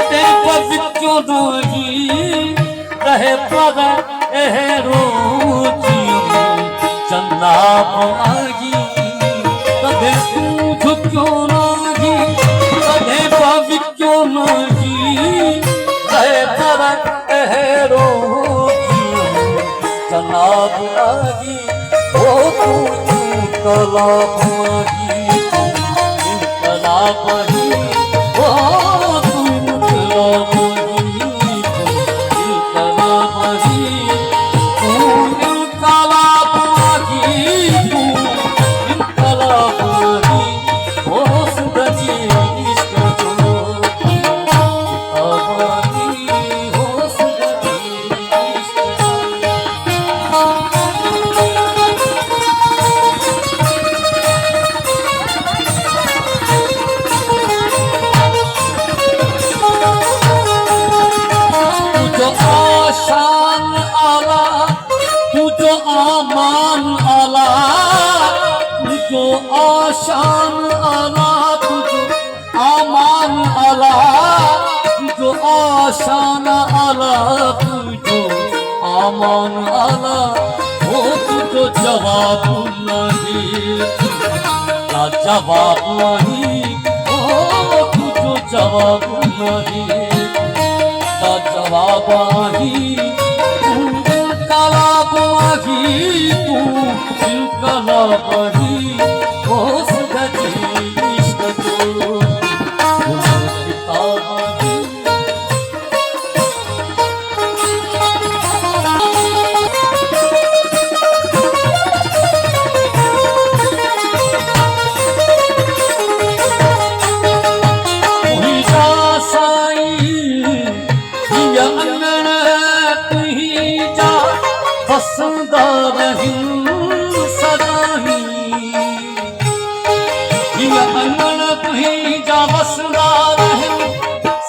कदे पवित्रो नहीं रहे पर एहरो चंदा पागी कदे झुक्यो नहीं कदे पवित्रो नहीं रहे पर एहरो चंदा पागी ओ तू कला पागी कला पागी आशान आला तुझो आमान आला तुझो आशान आला तुझो आमान आला वो तुझो जवाब नहीं ना जवाब नहीं वो तुझो जवाब नहीं ना जवाब नहीं काला बागी तू काला बागी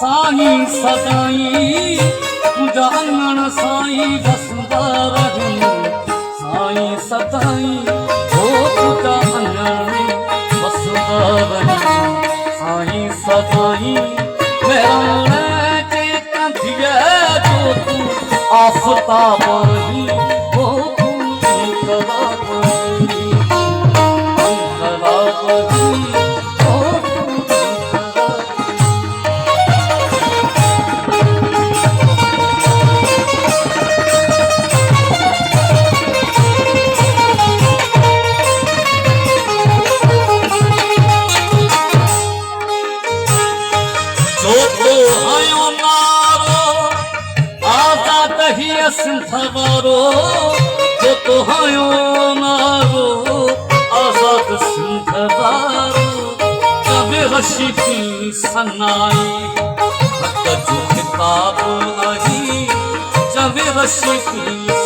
साईं सदाई तुझा अंगण साईं बसदा रहूं साईं सदाई हो तुझा अंगण बसदा रहूं साईं सदाई मेरा चे कंधिया जो तू आफताब ही हो तू कला पही कला पही सिंधवारो जो तो हायो नारो आजाद सिंधवारो जब रशी की सनाई भक्त जो किताब आई जब रशी की